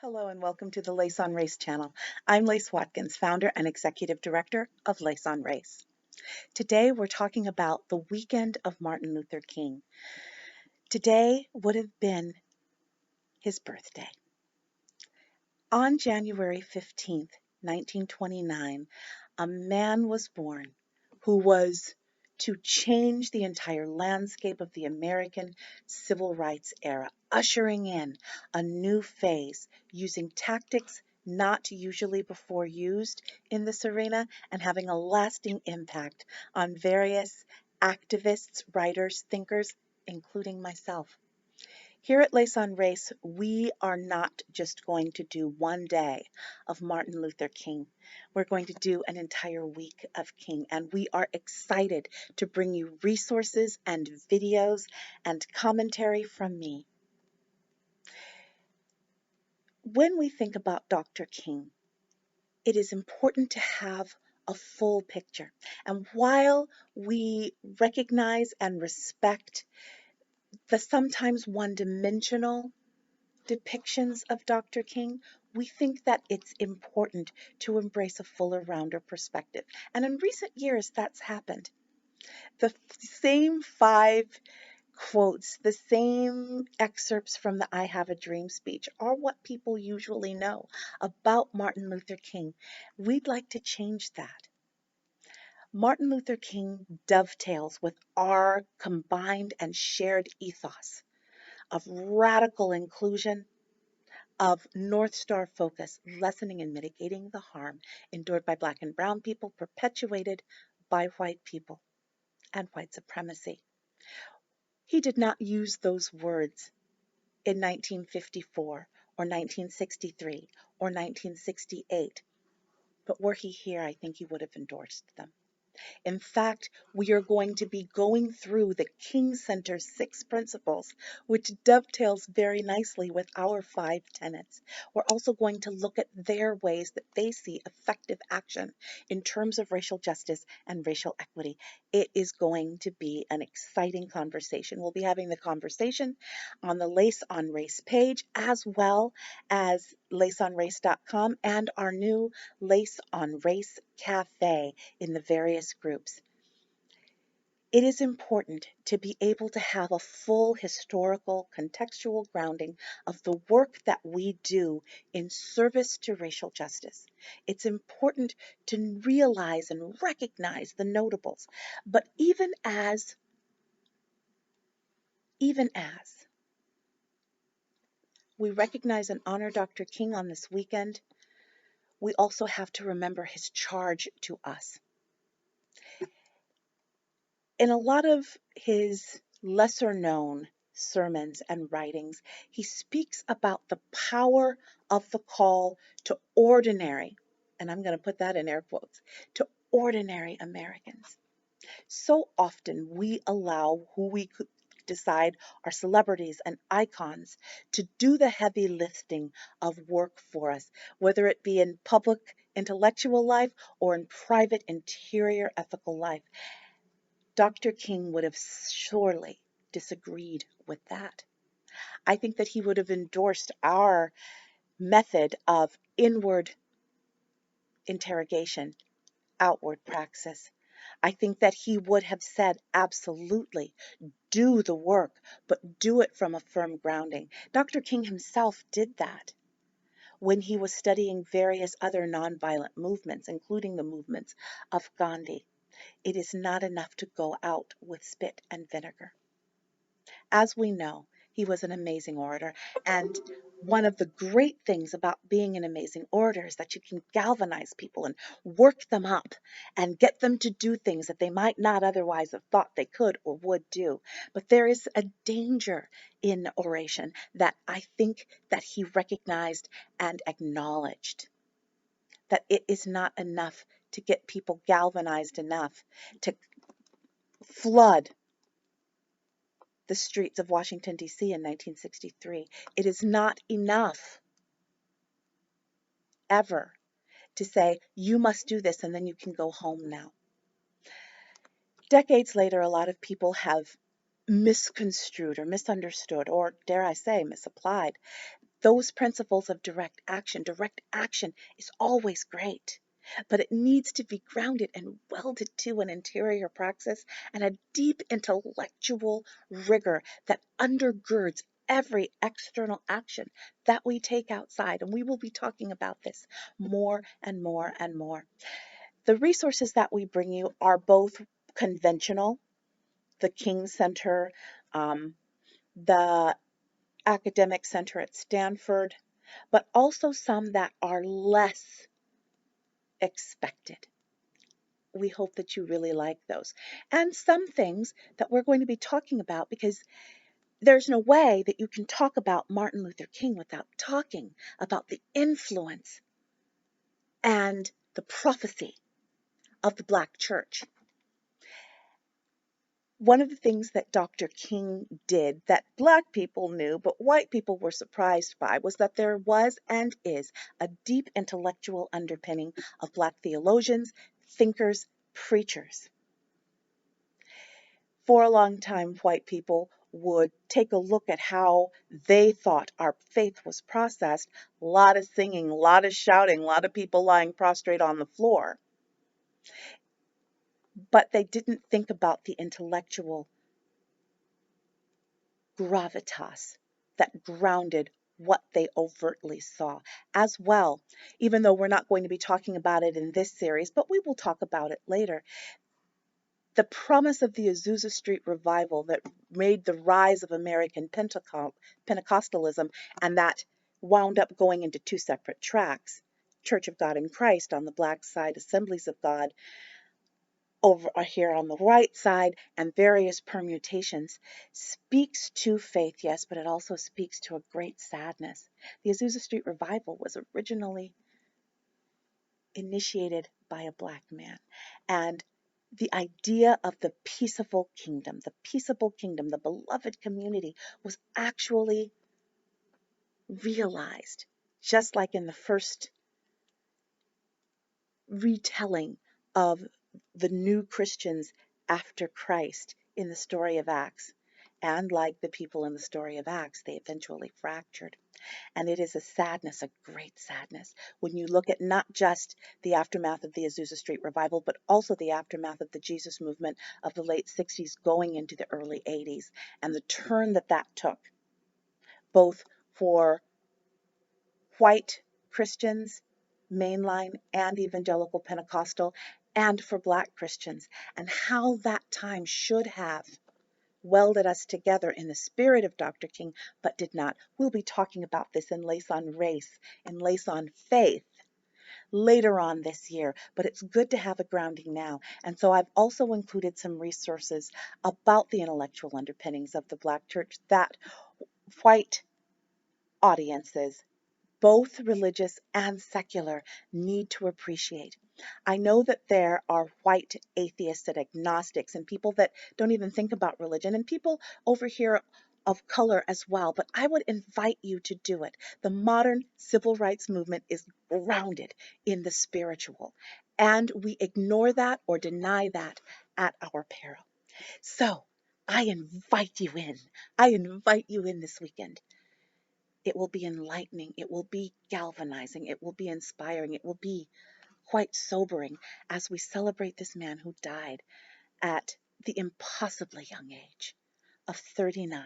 Hello and welcome to the Lace on Race channel. I'm Lace Watkins, founder and executive director of Lace on Race. Today we're talking about the weekend of Martin Luther King. Today would have been his birthday. On January 15th, 1929, a man was born who was to change the entire landscape of the American civil rights era, ushering in a new phase using tactics not usually before used in this arena and having a lasting impact on various activists, writers, thinkers, including myself. Here at Lace on Race, we are not just going to do one day of Martin Luther King. We're going to do an entire week of King, and we are excited to bring you resources and videos and commentary from me. When we think about Dr. King, it is important to have a full picture. And while we recognize and respect the sometimes one-dimensional depictions of Dr. King, we think that it's important to embrace a fuller, rounder perspective. And in recent years, that's happened. The same 5 quotes, the same excerpts from the I Have a Dream speech are what people usually know about Martin Luther King. We'd like to change that. Martin Luther King dovetails with our combined and shared ethos of radical inclusion, of North Star focus, lessening and mitigating the harm endured by Black and Brown people, perpetuated by white people and white supremacy. He did not use those words in 1954 or 1963 or 1968, but were he here, I think he would have endorsed them. In fact, we are going to be going through the King Center's 6 principles, which dovetails very nicely with our 5 tenets. We're also going to look at their ways that they see effective action in terms of racial justice and racial equity. It is going to be an exciting conversation. We'll be having the conversation on the Lace on Race page, as well as laceonrace.com and our new Lace on Race Cafe in the various groups. It is important to be able to have a full historical, contextual grounding of the work that we do in service to racial justice. It's important to realize and recognize the notables. But even as we recognize and honor Dr. King on this weekend, we also have to remember his charge to us. In a lot of his lesser-known sermons and writings, he speaks about the power of the call to ordinary, and I'm going to put that in air quotes, to ordinary Americans. So often we allow who we could decide are celebrities and icons to do the heavy lifting of work for us, whether it be in public intellectual life or in private interior ethical life. Dr. King would have surely disagreed with that. I think that he would have endorsed our method of inward interrogation, outward praxis. I think that he would have said, absolutely, do the work, but do it from a firm grounding. Dr. King himself did that when he was studying various other nonviolent movements, including the movements of Gandhi. It is not enough to go out with spit and vinegar. As we know, he was an amazing orator, and one of the great things about being an amazing orator is that you can galvanize people and work them up and get them to do things that they might not otherwise have thought they could or would do. But there is a danger in oration that I think that he recognized and acknowledged, that it is not enough to get people galvanized enough to flood the streets of Washington, D.C. in 1963. It is not enough ever to say, you must do this and then you can go home now. Decades later, a lot of people have misconstrued or misunderstood, or dare I say, misapplied those principles of direct action. Direct action is always great, but it needs to be grounded and welded to an interior praxis and a deep intellectual rigor that undergirds every external action that we take outside. And we will be talking about this more and more and more. The resources that we bring you are both conventional, the King Center, the Academic Center at Stanford, but also some that are less expected. We hope that you really like those. And some things that we're going to be talking about, because there's no way that you can talk about Martin Luther King without talking about the influence and the prophecy of the Black church. One of the things that Dr. King did that Black people knew, but white people were surprised by, was that there was and is a deep intellectual underpinning of Black theologians, thinkers, preachers. For a long time, white people would take a look at how they thought our faith was processed. A lot of singing, a lot of shouting, a lot of people lying prostrate on the floor. But they didn't think about the intellectual gravitas that grounded what they overtly saw as well. Even though we're not going to be talking about it in this series, but we will talk about it later. The promise of the Azusa Street revival that made the rise of American Pentecostalism, and that wound up going into two separate tracks, Church of God in Christ on the Black side, Assemblies of God over here on the right side, and various permutations, speaks to faith, yes, but it also speaks to a great sadness. The Azusa Street revival was originally initiated by a Black man, and the idea of the peaceable kingdom, the beloved community, was actually realized, just like in the first retelling of the new Christians after Christ in the story of Acts. And like the people in the story of Acts, they eventually fractured. And it is a sadness, a great sadness, when you look at not just the aftermath of the Azusa Street revival, but also the aftermath of the Jesus movement of the late 60s going into the early 80s, and the turn that that took, both for white Christians, mainline and evangelical Pentecostal, and for Black Christians, and how that time should have welded us together in the spirit of Dr. King, but did not. We'll be talking about this in Lace on Race, in Lace on Faith, later on this year, but it's good to have a grounding now. And so I've also included some resources about the intellectual underpinnings of the Black church that white audiences, both religious and secular, need to appreciate. I know that there are white atheists and agnostics and people that don't even think about religion, and people over here of color as well, but I would invite you to do it. The modern civil rights movement is grounded in the spiritual, and we ignore that or deny that at our peril. So I invite you in. I invite you in this weekend. It will be enlightening. It will be galvanizing. It will be inspiring. It will be quite sobering as we celebrate this man who died at the impossibly young age of 39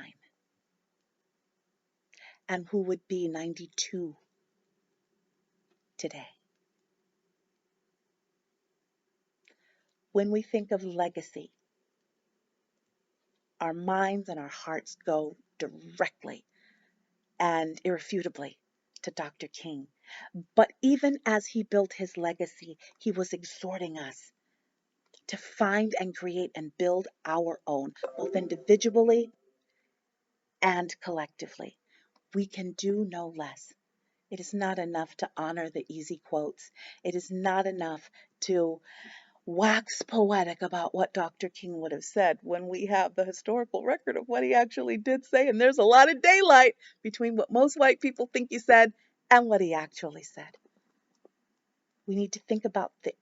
and who would be 92 today. When we think of legacy, our minds and our hearts go directly and irrefutably to Dr. King. But even as he built his legacy, he was exhorting us to find and create and build our own, both individually and collectively. We can do no less. It is not enough to honor the easy quotes. It is not enough to wax poetic about what Dr. King would have said when we have the historical record of what he actually did say. And there's a lot of daylight between what most white people think he said and what he actually said. We need to think about the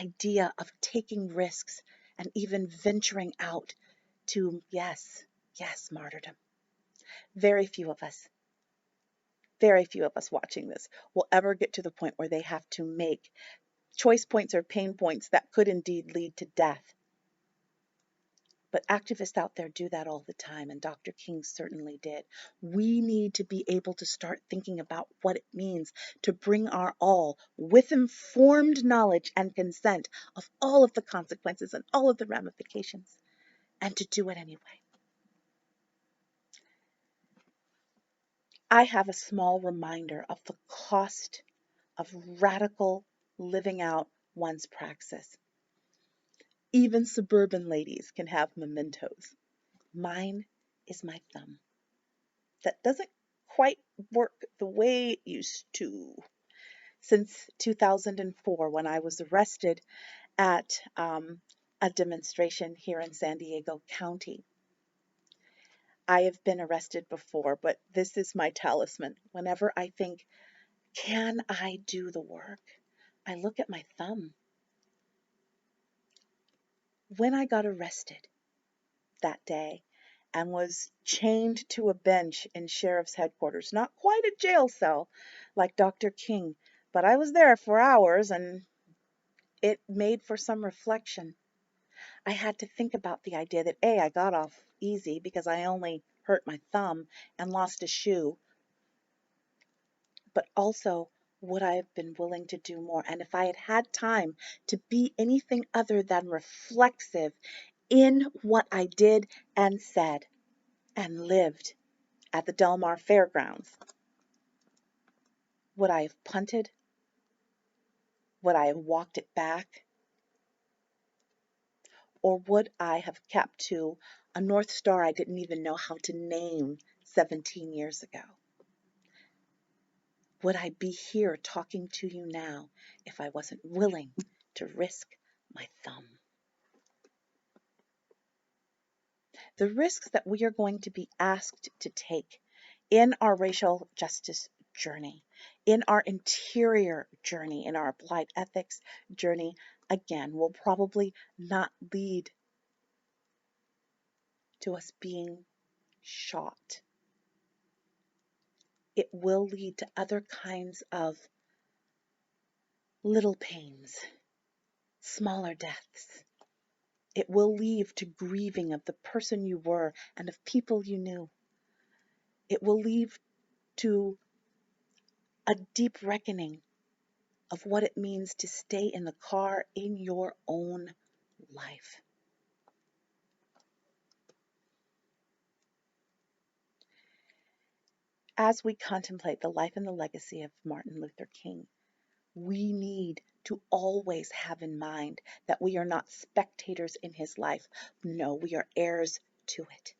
idea of taking risks and even venturing out to, yes, martyrdom. Very few of us very few of us watching this will ever get to the point where they have to make choice points or pain points that could indeed lead to death. But activists out there do that all the time, and Dr. King certainly did. We need to be able to start thinking about what it means to bring our all with informed knowledge and consent of all of the consequences and all of the ramifications, and to do it anyway. I have a small reminder of the cost of radical living out one's praxis. Even suburban ladies can have mementos. Mine is my thumb. That doesn't quite work the way it used to. Since 2004, when I was arrested at a demonstration here in San Diego County. I have been arrested before, but this is my talisman. Whenever I think, can I do the work? I look at my thumb. When I got arrested that day and was chained to a bench in sheriff's headquarters, not quite a jail cell like Dr. King, but I was there for hours and it made for some reflection. I had to think about the idea that A, I got off easy because I only hurt my thumb and lost a shoe, but also would I have been willing to do more? And if I had had time to be anything other than reflexive in what I did and said and lived at the Del Mar Fairgrounds, would I have punted? Would I have walked it back? Or would I have kept to a North Star I didn't even know how to name 17 years ago? Would I be here talking to you now if I wasn't willing to risk my thumb? The risks that we are going to be asked to take in our racial justice journey, in our interior journey, in our applied ethics journey, again, will probably not lead to us being shot. It will lead to other kinds of little pains, smaller deaths. It will lead to grieving of the person you were and of people you knew. It will lead to a deep reckoning of what it means to stay in the car in your own life. As we contemplate the life and the legacy of Martin Luther King, we need to always have in mind that we are not spectators in his life. No, we are heirs to it.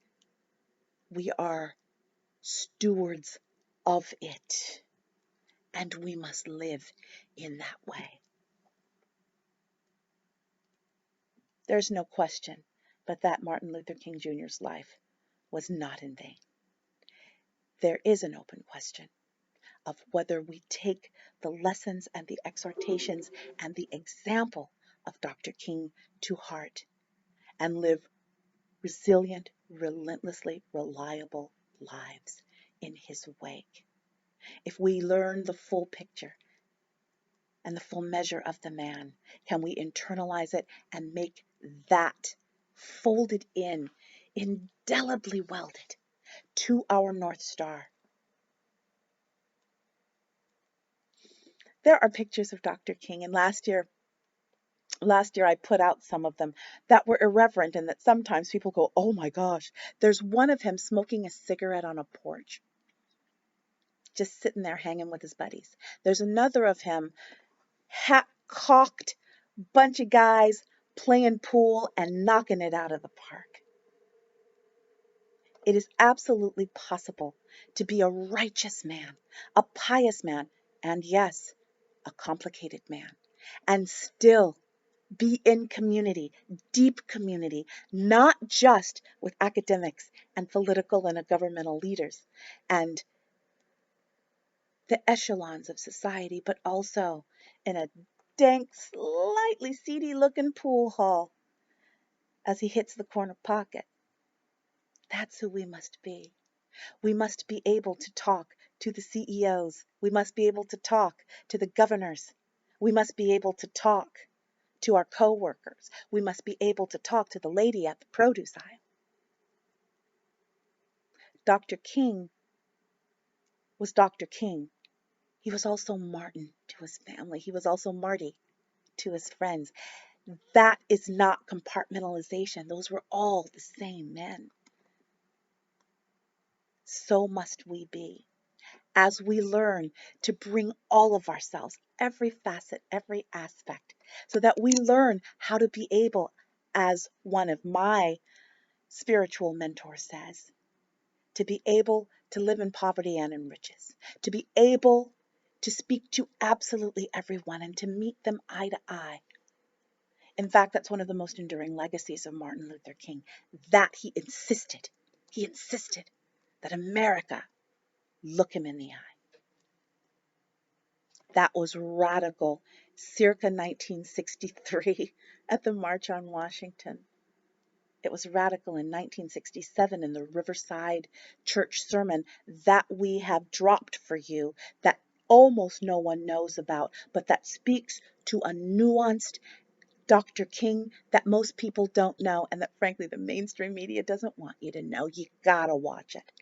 We are stewards of it, and we must live in that way. There's no question but that Martin Luther King Jr.'s life was not in vain. There is an open question of whether we take the lessons and the exhortations and the example of Dr. King to heart and live resilient, relentlessly reliable lives in his wake. If we learn the full picture and the full measure of the man, can we internalize it and make that folded in, indelibly welded to our North Star? There are pictures of Dr. King, and last year I put out some of them that were irreverent and that sometimes people go, oh my gosh. There's one of him smoking a cigarette on a porch, just sitting there hanging with his buddies. There's another of him, hat cocked, bunch of guys playing pool and knocking it out of the park. It is absolutely possible to be a righteous man, a pious man, and yes, a complicated man, and still be in community, deep community, not just with academics and political and governmental leaders and the echelons of society, but also in a dank, slightly seedy looking pool hall as he hits the corner pocket. That's who we must be. We must be able to talk to the CEOs. We must be able to talk to the governors. We must be able to talk to our co-workers. We must be able to talk to the lady at the produce aisle. Dr. King was Dr. King. He was also Martin to his family. He was also Marty to his friends. That is not compartmentalization. Those were all the same men. So must we be as we learn to bring all of ourselves, every facet, every aspect, so that we learn how to be able, as one of my spiritual mentors says, to be able to live in poverty and in riches, to be able to speak to absolutely everyone and to meet them eye to eye. In fact, that's one of the most enduring legacies of Martin Luther King, that he insisted that America look him in the eye. That was radical, circa 1963 at the March on Washington. It was radical in 1967 in the Riverside Church sermon that we have dropped for you, that almost no one knows about, but that speaks to a nuanced Dr. King that most people don't know, and that frankly the mainstream media doesn't want you to know. You gotta watch it.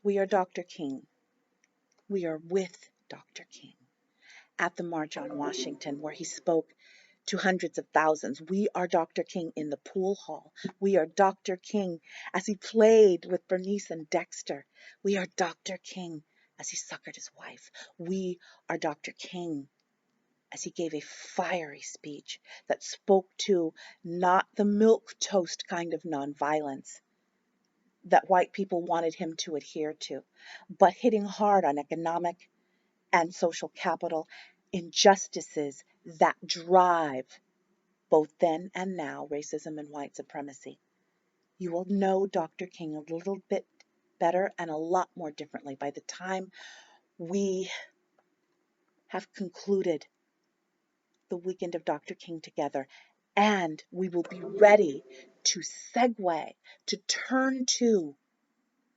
We are Dr. King. We are with Dr. King at the March on Washington, where he spoke to hundreds of thousands. We are Dr. King in the pool hall. We are Dr. King as he played with Bernice and Dexter. We are Dr. King as he succored his wife. We are Dr. King as he gave a fiery speech that spoke to not the milquetoast kind of nonviolence that white people wanted him to adhere to, but hitting hard on economic and social capital injustices that drive both then and now racism and white supremacy. You will know Dr. King a little bit better and a lot more differently by the time we have concluded the weekend of Dr. King together, and we will be ready to segue, to turn to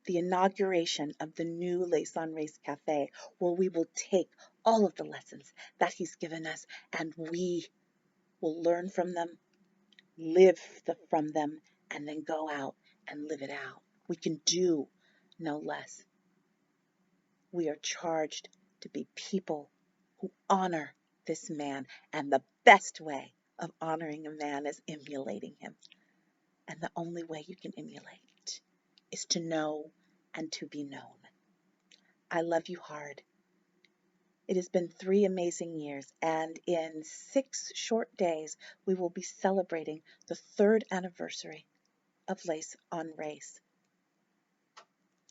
the inauguration of the new Lace on Race Cafe, where we will take all of the lessons that he's given us and we will learn from them, live from them, and then go out and live it out. We can do no less. We are charged to be people who honor this man, and the best way of honoring a man is emulating him. And the only way you can emulate is to know and to be known. I love you hard. It has been 3 amazing years, and in 6 short days, we will be celebrating the 3rd anniversary of Lace on Race.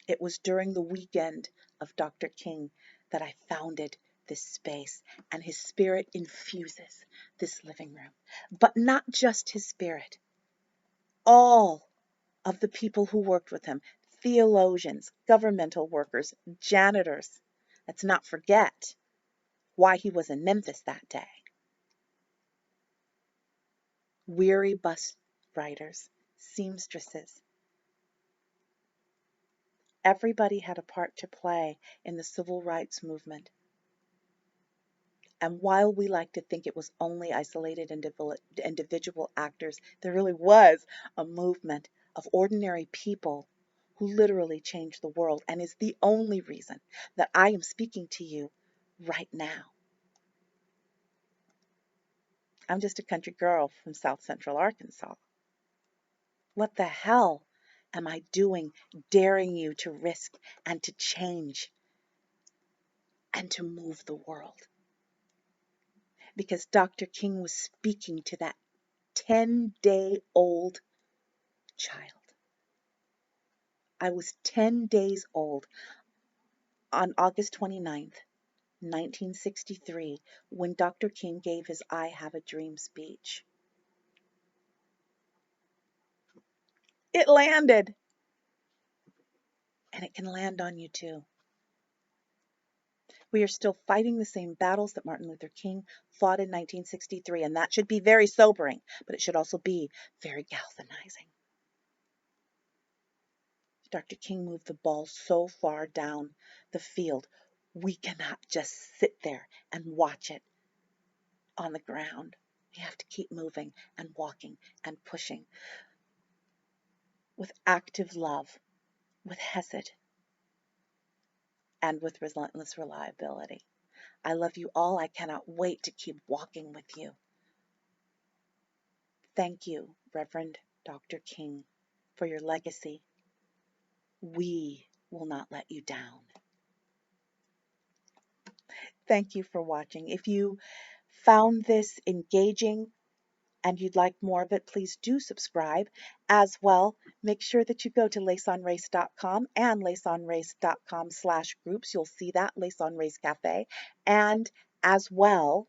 It was during the weekend of Dr. King that I founded this space, and his spirit infuses this living room. But not just his spirit. All of the people who worked with him, theologians, governmental workers, janitors. Let's not forget why he was in Memphis that day. Weary bus riders, seamstresses. Everybody had a part to play in the civil rights movement. And while we like to think it was only isolated individual actors, there really was a movement of ordinary people who literally changed the world, and is the only reason that I am speaking to you right now. I'm just a country girl from South Central Arkansas. What the hell am I doing daring you to risk and to change and to move the world? Because Dr. King was speaking to that 10-day-old child. I was 10 days old on August 29th, 1963, when Dr. King gave his I Have a Dream speech. It landed. And it can land on you too. We are still fighting the same battles that Martin Luther King fought in 1963, and that should be very sobering, but it should also be very galvanizing. Dr. King moved the ball so far down the field. We cannot just sit there and watch it on the ground. We have to keep moving and walking and pushing with active love, with hesed, and with relentless reliability. I love you all. I cannot wait to keep walking with you. Thank you, Reverend Dr. King, for your legacy. We will not let you down. Thank you for watching. If you found this engaging and you'd like more of it, please do subscribe. As well, make sure that you go to laceonrace.com and laceonrace.com/groups. You'll see that, Lace on Race Cafe. And as well,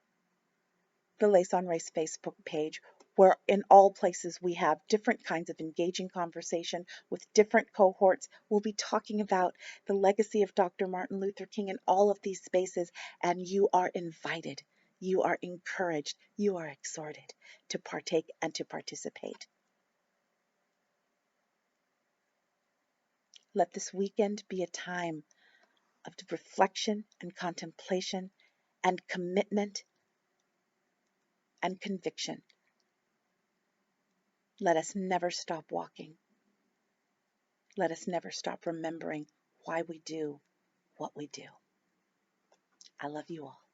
the Lace on Race Facebook page, where in all places we have different kinds of engaging conversation with different cohorts. We'll be talking about the legacy of Dr. Martin Luther King in all of these spaces, and you are invited, you are encouraged, you are exhorted to partake and to participate. Let this weekend be a time of reflection and contemplation and commitment and conviction. Let us never stop walking. Let us never stop remembering why we do what we do. I love you all.